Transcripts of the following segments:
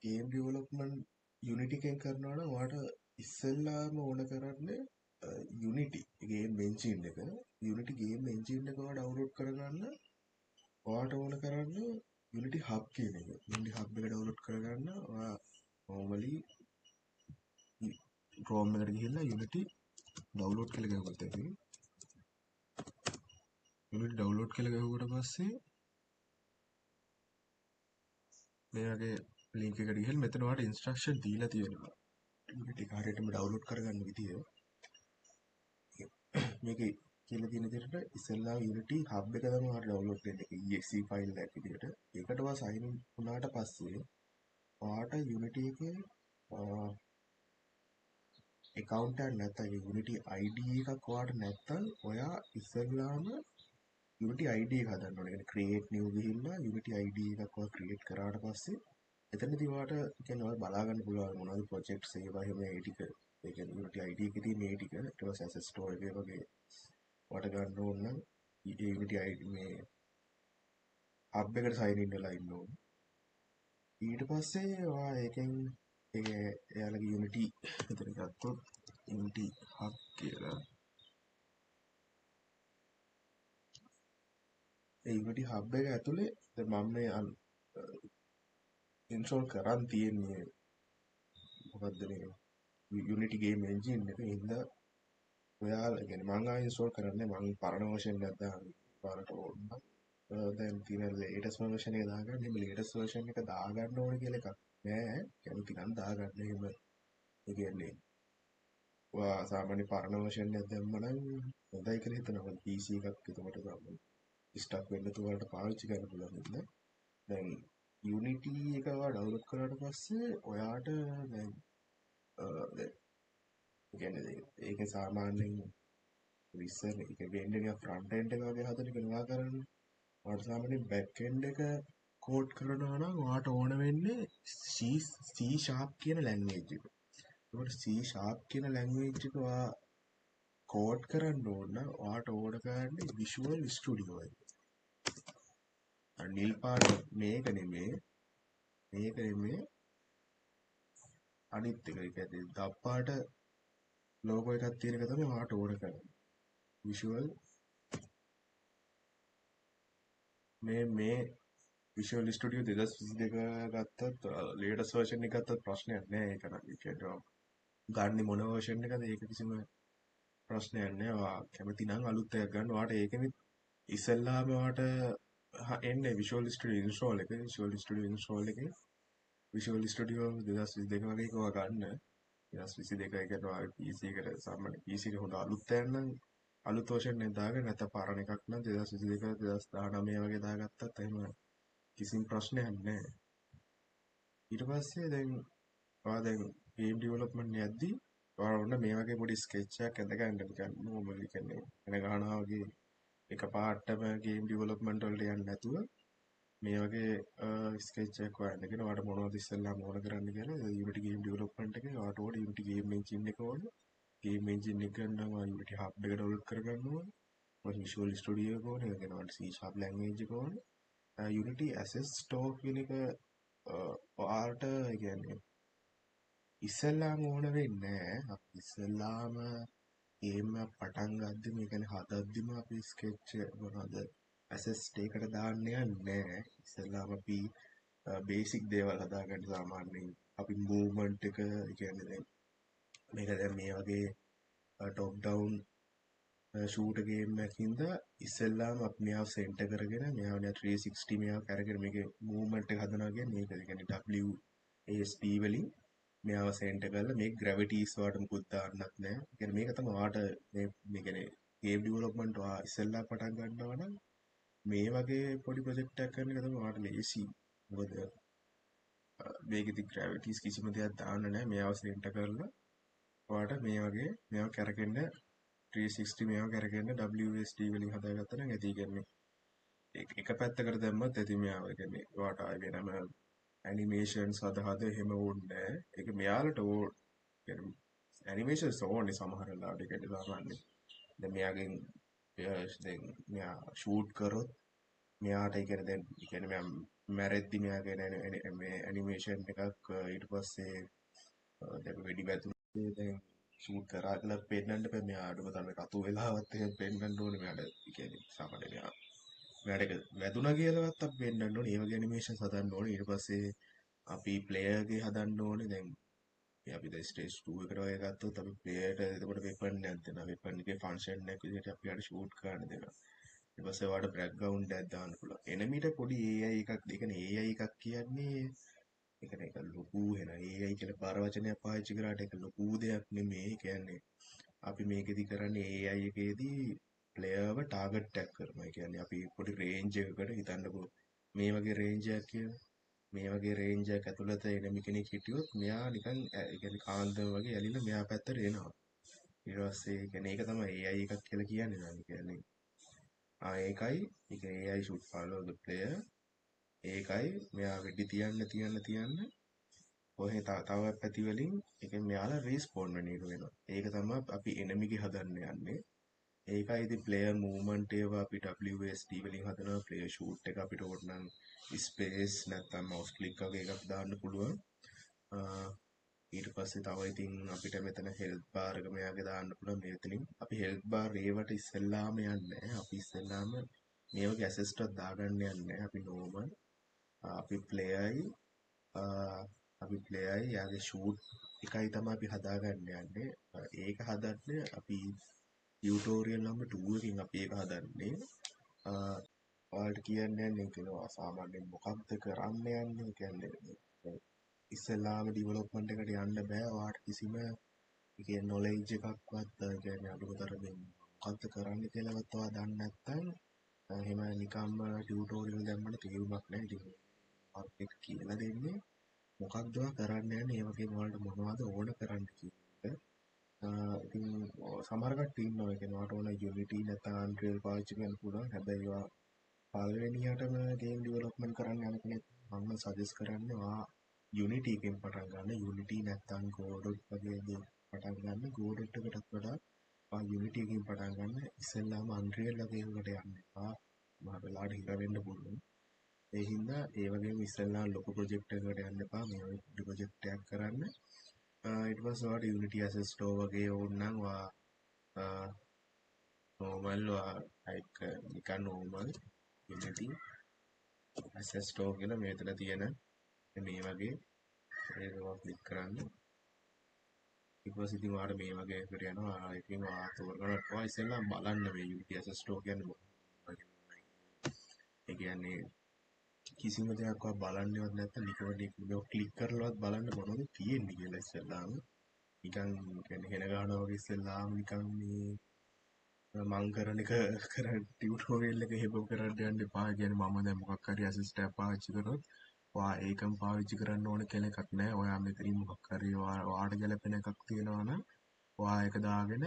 Game development unity එකෙන් කරනවා නම් ඔයාට ඉස්සෙල්ලාම ඕන කරන්නේ යුනිටි ගේම් එන්ජින් එක. යුනිටි ගේම් එන්ජින් එක ඔයා ඩවුන්ලෝඩ් කරගන්න ඔයාට ඕන කරන්නේ යුනිටි හබ් කියන එක. යුනිටි හබ් එක ඩවුන්ලෝඩ් කරගන්න ඔයා normally Chrome එකට ගිහිල්ලා යුනිටි ඩවුන්ලෝඩ් කියලා ගහුවොත් ඇති. යුනිටි ඩවුන්ලෝඩ් කියලා ගහුවට පස්සේ මේ වගේ ලින්ක් එකට ගිහින් මෙතන ඔයාලට ඉන්ස්ට්‍රක්ෂන් දීලා තියෙනවා. යුනිටි එක හරියටම ඩවුන්ලෝඩ් කරගන්න විදිය. මේකේ කියලා තියෙන විදිහට ඉස්සෙල්ලා යුනිටි හබ් එක තමයි ඔයාලට ඩවුන්ලෝඩ් වෙන්න එක exe ෆයිල් එකක් විදිහට. ඒකට ඔයා සයින් ඉන් වුණාට පස්සේ ඔයාට යුනිටි එකේ account එකක් නැත්නම් යුනිටි ID එකක් ඔයාට නැත්නම් ඔයා ඉස්සෙල්ලාම Unity ID එක හදන්න ඕනේ. يعني create new ගිහිල්ලා Unity ID එකක් ඔයා create කරාට පස්සේ එතනදී ඔයාට කියන්නේ ඔයා බලා ගන්න පුළුවන් මොනවද projects ඒවා එහෙම ඒ ටික. ඒ කියන්නේ Unity ID එකේ තියෙන මේ ටික ඊට පස්සේ asset store එකේ වගේ ඔයාට ගන්න ඕන නම් ඒ Unity ID මේ hub එකට sign in වෙලා ඉන්න ඕනේ. ඊට පස්සේ ඔයා ඒකෙන් එයාලගේ Unity මෙතන ගත්තොත් Unity hub කියලා ඒ Unity hub එක ඇතුලේ දැන් මම මේ ඉන්ස්ටෝල් කරන් තියෙන්නේ මොකද්ද මේ Unity game engine එක ඉඳ ඔයාලා කියන්නේ මම ආයෙ ඉන්ස්ටෝල් කරන්නේ මම පරණ version එකක් දාන්න පාරට ඕන දැන් තියෙන latest version එක දාගන්න එහෙම latest version එක දාගන්න ඕනේ කියලා එකක් නෑ කැමති නම් දාගන්න එහෙම ඒ කියන්නේ ඔයා සාමාන්‍ය පරණ version එකක් දැම්මම හොඳයි කියලා හිතනවා PC එකක් එතකොට ගන්න ස්ටක් වෙන්න තුවාලට පාවිච්චි කරන්න පුළුවන් නේද දැන් Unity එක ඔයා ඩවුන්ලෝඩ් කරාට පස්සේ ඔයාට දැන් කියන්නේ ඒක සාමාන්‍යයෙන් ඉස්සර ඒක වෙන්නේ නිකන් ෆ්‍රන්ට් එන්ඩ් එක වගේ හදන එක නෙවෙයි කරන්නේ. ඔයාට සාමාන්‍යයෙන් බෑක් එන්ඩ් එක කෝඩ් කරනවා නම් ඔයාට ඕන වෙන්නේ C# කියන ලැන්ග්වේජ් එක. ඒකට C# කියන ලැන්ග්වේජ් එක ඔයා කෝඩ් කරන්න ඕන නම් ඔයාට ඕන කරන්නේ Visual Studio එක. නිල් පාට මේක නෙමෙයි අනිත් එක. ඒ කියන්නේ දප්පාට ලෝගෝ එකක් තියෙන එක තමයි ඔයාට ඕන කරන්නේ. Visual මේ Visual Studio 2022 ගත්තත් latest version එක ගත්තත් ප්‍රශ්නයක් නෑ ඒක නම්. ඒ කියන්නේ ගන්න මොන version එකද ඒක කිසිම ප්‍රශ්නයක් නෑ. ඔයා කැමති නම් අලුත් එකක් ගන්න. ඔයාට ඒකෙත් ඉස්සෙල්ලාම ඔයාට එන්නේ Visual Studio install එක. Visual Studio install එකේ Visual Studio 2022 වගේ එක ඔයා ගන්න. 2022 එක කියන්නේ ඔයාගේ PC එකට සාමාන්‍ය PC එක හොඳ අලුත් එකක් නම් අලුත් version එක දාගන්න. නැත්නම් පරණ එකක් නම් 2022 2019 වගේ දාගත්තත් එහෙම කිසිම ප්‍රශ්නයක් නැහැ. ඊට පස්සේ දැන් ඔයා දැන් game development යද්දී ඔයා ඔන්න මේ වගේ පොඩි sketch එකක් ඇඳගන්න නිකන් normal කියන්නේ එන ගහනවා වගේ එකපාරටම game development වලට යන්නේ නැතුව මේ වගේ sketch එකක් ඔයා ඇඳගෙන ඔයාලට මොනවද ඉස්සෙල්ලාම ඕන කරන්න කියලා Unity game development එකේ ඔයාට ඕන Unity game engine එක ඕන. game engine එක ගන්නවා ඔයා Unity hub එක download කරගන්න ඕන. ඔයාට Visual Studio එක ඕන. ඒ කියන්නේ ඔයාලට C# language එක ඕන. Unity asset store කියන එක ඔයාලට කියන්නේ ඉස්සෙල්ලාම ඕන වෙන්නේ අපි ඉස්සෙල්ලාම ගේම් එක පටන් ගද්දි මේ කියන්නේ හදද්දිම අපි ස්කෙච් මොනවද ඇසෙට් එකකට දාන්න යන්නේ ඉස්සෙල්ලාම අපි බේසික් දේවල් හදාගන්න සාමාන්‍යයෙන් අපි මූව්මන්ට් එක කියන්නේ දැන් මේක දැන් මේ වගේ ටොප් ඩවුන් ෂූටර් ගේම් එකකින්ද ඉස්සෙල්ලාම අපි මෙයාව සෙන්ටර් කරගෙන මෙයාව 360 මෙයාව කරගෙන මේකේ මූව්මන්ට් එක හදනවා කියන්නේ මේක. ඒ කියන්නේ WASD වලින් මෙයාව සෙන්ටර් කරලා මේ ග්‍රැවිටිස් වලට මුකුත් දාන්නත් නැහැ. ඒ කියන්නේ මේක තමයි ඔයාට මේ කියන්නේ ගේම් ඩෙවලොප්මන්ට් ඔයා ඉස්සෙල්ලා පටන් ගන්නවා නම් මේ වගේ පොඩි ප්‍රොජෙක්ට් එකක් කරන එක තමයි ඔයාට ලේසි. මොකද මේකෙදි ග්‍රැවිටිස් කිසිම දෙයක් දාන්න නැහැ. මෙයාව සෙන්ටර් කරලා ඔයාට මේ වගේ මෙයාව කරගෙන 360 මේවා කරගෙන WSD වලින් හදාගත්තා නම් ඇති. කියන්නේ එක පැත්තකට දැම්මත් ඇති මෙයාව. කියන්නේ ඔයාට ආයෙ වෙනම ඇනිමේෂන්ස් හද එහෙම ඕනේ නැහැ. ඒක මෙයාලට ඕන. කියන්නේ ඇනිමේෂන්ස් ඕනේ සමහර වෙලාවට. ඒකට සාමාන්‍යයෙන් දැන් මෙයාගෙන් දැන් මෙයා ෂූට් කරොත් මෙයාට ඒ කියන්නේ දැන් ඒ කියන්නේ මෙයා මැරෙද්දි මෙයාගේ මේ ඇනිමේෂන් එකක් ඊට පස්සේ දැන් වෙඩි වැදුනේ දැන් ෂූට් කරා කියලා පෙන්නන්න බෑ මෙයා අඩුම තරමේ රතු වෙලාවත් එහෙම පෙන්නන්න ඕනේ මෙයාට ඒ කියන්නේ සාමාන්‍ය මෙයාට ඒක වැදුනා කියලාවත් අපි පෙන්නන්න ඕනේ ඒ වගේ ඇනිමේෂන්ස් හදන්න ඕනේ ඊට පස්සේ අපි ප්ලේයර්ගේ හදන්න ඕනේ දැන් අපි දැන් ස්ටේජ් 2 එකට වගේ ගත්තොත් අපි ප්ලේයර්ට එතකොට වෙපන් එකක් දෙනවා වෙපන් එකේ ෆන්ක්ෂන් එකක් විදිහට අපි යාට ෂූට් කරන්න දෙනවා ඊට පස්සේ ඔයාලට බෑග්ග්‍රවුන්ඩ් එකක් දාන්න පුළුවන් එනමිට පොඩි AI එකක් ඒ කියන්නේ AI එකක් කියන්නේ ඒ කියන්නේ ඒක ලොකු වෙන AI කියලා බාර වචනයක් පාවිච්චි කරාට ඒක ලොකු දෙයක් නෙමෙයි ඒ කියන්නේ අපි මේකෙදි කරන්නේ AI එකේදී ප්ලේයර්ව ටාගට් එකක් කරනවා ඒ කියන්නේ අපි පොඩි රේන්ජ් එකකට හිතන්නකෝ මේ වගේ රේන්ජ් එකක් කියලා මේ වගේ රේන්ජ් එකක් ඇතුළත එනිමි කෙනෙක් හිටියොත් මෙයා නිකන් ඒ කියන්නේ කාන්දම වගේ ඇලිලා මෙයා පැත්තට එනවා. ඊට පස්සේ ඒ කියන්නේ ඒක තමයි AI එකක් කියලා කියන්නේ නම්. ඒ කියන්නේ ඒකයි ඒ කියන්නේ AI should follow the player. ඒකයි මෙයා වෙඩි තියන්න කොහේ තව පැති වලින් ඒ කියන්නේ මෙයාලා රීස්පෝන් වෙන එක වෙනවා. ඒක තමයි අපි එනිමිගේ හදන්න යන්නේ. ඒකයි ඉතින් ප්ලේයර් මූව්මන්ට් ඒවා අපි WSD වලින් හදනවා ප්ලේයර් ෂූට් එක අපිට ඕන නම් ස්පේස් නැත්නම් මවුස් ක්ලික් වගේ එකක් දාන්න පුළුවන් ඊට පස්සේ තව ඉතින් අපිට මෙතන හෙල්ප් බාර් එක මෙයාගේ දාන්න පුළුවන් මෙතනින් අපි හෙල්ප් බාර් ඒවට ඉස්සෙල්ලාම යන්නේ අපි ඉස්සෙල්ලාම මේ වගේ ඇසෙස්ට් එකක් දාගන්න යන්නේ අපි නෝමල් අපි ප්ලේයර්යි යාගේ ෂූට් එකයි තමයි අපි හදාගන්න යන්නේ ඒක හදන්න අපි ටියුටෝරියල් නම්බර් 2 එකකින් අපි ඒක හදන්නේ ඔයාලට කියන්න යන්නේ කියනවා සාමාන්‍යයෙන් මොකක්ද කරන්න යන්නේ කියන්නේ ඉස්සෙල්ලාම ඩිවලොප්මන්ට් එකට යන්න බෑ ඔයාලට කිසිම ඒ කියන්නේ නොලෙජ් එකක්වත් ඒ කියන්නේ අඩුතරමින් මොකක්ද කරන්න කියලාවත් ඔයා දන්නේ නැත්නම් එහෙම නිකම්ම ටියුටෝරියල් දැම්මම තේරුමක් නැහැ ඉතින් ඔයාලට ඒක කියලා දෙන්නේ මොකක්ද ඔයා කරන්න යන්නේ ඒ වගේම ඔයාලට මොනවද ඕන කරන්න කියන එක ඉතින් සමහර කට්ටිය ඉන්නවා ඒ කියන්නේ ඔයාලට ඕන Unity නැත්නම් Unreal පාවිච්චි කරන්න පුළුවන් හැබැයි ඔයා පළවෙනියටම ගේම් ඩෙවලොප්මන්ට් කරන්න යන කෙනෙක් මම සජෙස්ට් කරන්නේ ඔයා Unity එකෙන් පටන් ගන්න Unity නැත්නම් Godot වගේ දේ පටන් ගන්න Godot එකටත් වඩා ඔයා Unity එකෙන් පටන් ගන්න ඉස්සෙල්ලාම Unreal වගේ එකකට යන්න එපා මම වෙලාවට හිර වෙන්න පුළුවන් ඒ හින්දා ඒ වගේම ඉස්සෙල්ලා ලොකු ප්‍රොජෙක්ට් එකකට යන්න එපා මේ වගේ පොඩි ප්‍රොජෙක්ට් එකක් කරන්න ඊට පස්සේ ඔයාලට Unity Asset Store වගේ ඕන නම් ඔයා normal like නිකන් normal Unity Asset Store කියලා මෙතන තියෙන මේ වගේ ඒකවා ක්ලික් කරන්න ඊට පස්සේ ඉතින් ඔයාලට මේ වගේ එකට යනවා ඉතින් ඔයා තෝරගන්න ඔයා ඉස්සෙල්ලා බලන්න මේ Unity Asset Store කියන්නේ මොකක්ද ඒ කියන්නේ කිසිම දෙයක් ඔයා බලන්නේවත් නැත්නම් නිකන් මේක ක්ලික් කරලාවත් බලන්න මොනවද තියෙන්නේ කියලා ඉස්සෙල්ලාම නිකන් කියන්නේ හෙන ගන්නවා වගේ ඉස්සෙල්ලාම නිකන් මේ මං කරන එක කරන් ටියුටෝරියල් එක එහෙම කරන්න යන්න එපා. කියන්නේ මම දැන් මොකක් හරි ඇසිස්ට් එකක් පාවිච්චි කරොත් ඔයා ඒකම පාවිච්චි කරන්න ඕන කියලා එකක් නැහැ. ඔයා මෙතනින් මොකක් හරි ඔයාට ගැලපෙන එකක් තියෙනවා නම් ඔයා ඒක දාගෙන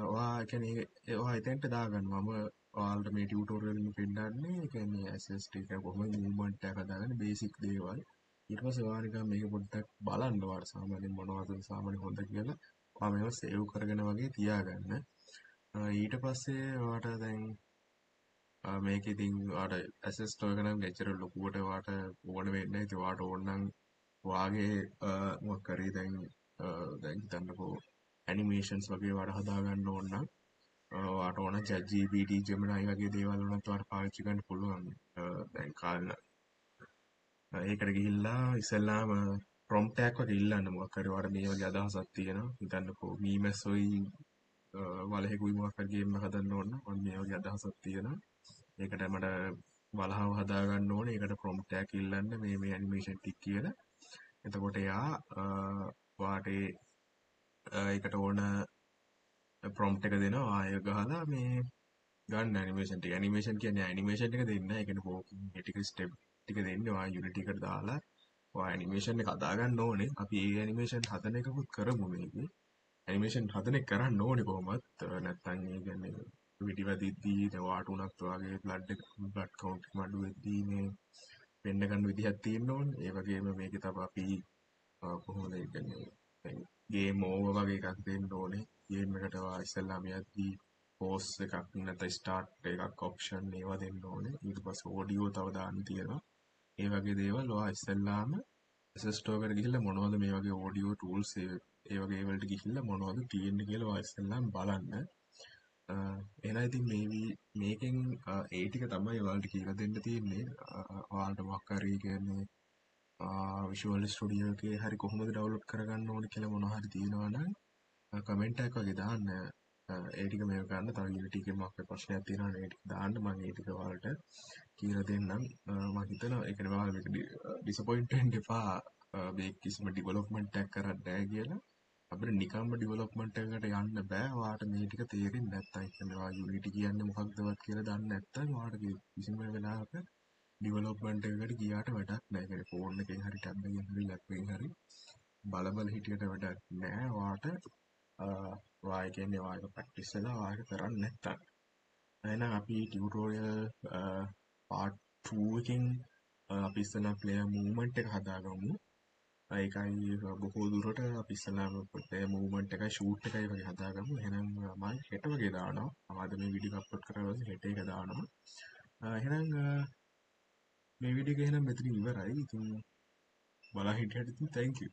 ඔයා කියන්නේ ඔයා එතෙන්ට දාගන්න. මම ඔයාලට මේ ටියුටෝරියල් එකෙන් පෙන්නන්නේ ඒ කියන්නේ ඇසෙස්ට් එක කොහොමද මූව්මන්ට් එක හදාගන්නේ බේසික් දේවල්. ඊට පස්සේ ඔයා නිකන් මේක පොඩ්ඩක් බලන්න ඔයාලට සාමාන්‍යයෙන් මොනවද සාමාන්‍ය හොඳ කියලා. ඔයා මේව සේව් කරගෙන වගේ තියාගන්න. ඊට පස්සේ ඔයාට දැන් මේක ඉතින් ඔයාට ඇසෙස් ස්ටෝර් එක නම් එච්චර ලොකුවට ඔයාට ඕන වෙන්නේ නැහැ. ඉතින් ඔයාට ඕන නම් ඔයාගේ මොකක් හරි දැන් හිතන්නකෝ ඇනිමේෂන්ස් වගේ ඔයාට හදාගන්න ඕන නම් ඔයාට ඕන ChatGPT Gemini වගේ දේවල් වුණත් ඔයාට පාවිච්චි කරන්න පුළුවන්. දැන් කාලේ ඒකට ගිහිල්ලා ඉස්සෙල්ලාම ප්‍රොම්ප්ට් එකක් වගේ ඉල්ලන්න මොකක් හරි ඔයාට මේ වගේ අදහසක් තියෙනවා. හිතන්නකෝ මීමැස්සොයි වලහෙකුයි මොකක් හරි ගේම් එකක් හදන්න ඕන නම් මම මේ වගේ අදහසක් තියෙනවා. ඒකට මට වලහව හදාගන්න ඕනේ. ඒකට ප්‍රොම්ප්ට් එකක් ඉල්ලන්න මේ ඇනිමේෂන් ටික කියලා. එතකොට එයා ඔයාට ඒකට ඕන ප්‍රොම්ප්ට් එක දෙනවා. ආයෙ ගහලා මේ ගන්න ඇනිමේෂන් ටික. ඇනිමේෂන් කියන්නේ ඇනිමේෂන් ටික දෙන්නේ නැහැ. ඒ කියන්නේ වෝකින් මේ ටික ස්ටෙප් ටික දෙන්නේ. ඔයා Unity එකට දාලා ඔයා ඇනිමේෂන් එක හදාගන්න ඕනේ. අපි ඒ ඇනිමේෂන් හදන එකකුත් කරමු මේකේ. ඇනිමේෂන් හදන එක කරන්න ඕනේ කොහොමත්. නැත්නම් ඒ කියන්නේ විඩි වදිද්දී ඔයාට උනත් ඔයාගේ බ්ලඩ් කවුන්ට් එක අඩු වෙද්දී මේ වෙන්න ගන්න විදිහක් තියෙන්න ඕනේ. ඒ වගේම මේකේ තව අපි කොහොමද ඒ කියන්නේ දැන් ගේම් ඕවර් වගේ එකක් දෙන්න ඕනේ. ගේම් එකට ඔයා ඉස්සෙල්ලාම යද්දී පෝස් එකක් නැත්නම් ස්ටාර්ට් එකක් ඔප්ෂන් ඒවා දෙන්න ඕනේ. ඊට පස්සේ ඔඩියෝ තව දාන්න තියෙනවා. ඒ වගේ දේවල් ඔයා ඉස්සෙල්ලාම ඇසස් ස්ටෝර් එකට ගිහිල්ලා මොනවද මේ වගේ ඔඩියෝ ටූල්ස් ඒ වගේ වලට ගිහිල්ලා මොනවද තියෙන්නේ කියලා ඔයා ඉස්සෙල්ලාම බලන්න. එහෙනම් ඉතින් මේකෙන් ඒ ටික තමයි ඔයාලට කියලා දෙන්න තියෙන්නේ. ඔයාලට මොකක් හරි කියන්නේ විෂුවල් ස්ටුඩියෝ එකේ හරි කොහොමද ඩවුන්ලෝඩ් කරගන්න ඕනේ කියලා මොනවා හරි තියෙනවා නම් කමෙන්ට් එකක් වගේ දාන්න. ඒ ටික මේක ගන්න තව Unity එකේ මොකක් හරි ප්‍රශ්නයක් තියෙනවා නම් ඒ ටික දාන්න මම ඒ ටික ඔයාලට කියලා දෙන්නම්. මම හිතනවා ඒ කියන්නේ ඔයාලා මේක ඩිසපොයින්ට් වෙන්න එපා. මේක කිසිම ඩෙවලොප්මන්ට් එකක් කරන්නේ නැහැ කියලා. අපිට නිකම්ම ඩෙවලොප්මන්ට් එකකට යන්න බෑ. ඔයාලට මේ ටික තේරෙන්නේ නැත්නම්. ඒ කියන්නේ ඔයා Unity කියන්නේ මොකක්දවත් කියලා දන්නේ නැත්නම් ඔයාලට කිසිම වෙලාවක ඩිවලොප්මන්ට් එකකට ගියාට වැඩක් නැහැ. ඒ කියන්නේ ෆෝන් එකෙන් හරි ටැබ් එකෙන් හරි ලැප් එකෙන් හරි බල හිටියට වැඩක් නැහැ. ඔයාට ඔයා කියන්නේ ඔයාලට ප්‍රැක්ටිස් වෙලා ඔයාලට කරන්නේ නැත්නම්. එහෙනම් අපි ටියුටෝරියල් පාර්ට් 2 එකකින් අපි ඉස්සෙල්ලා ප්ලේයර් මූව්මන්ට් එක හදාගමු. ඒකයි බොහෝ දුරට අපි ඉස්සෙල්ලාම ප්ලේයර් මූව්මන්ට් එකයි ෂූට් එකයි වගේ හදාගමු. එහෙනම් මම හෙට වගේ දානවා. අද මේ වීඩියෝ අප්ලෝඩ් කරලා හෙට එක දානවා. එහෙනම් මේ වීඩියෝ එක එහෙනම් මෙතනින් ඉවරයි. ඉතින් බලන් හිටියට ඉතින් thank you.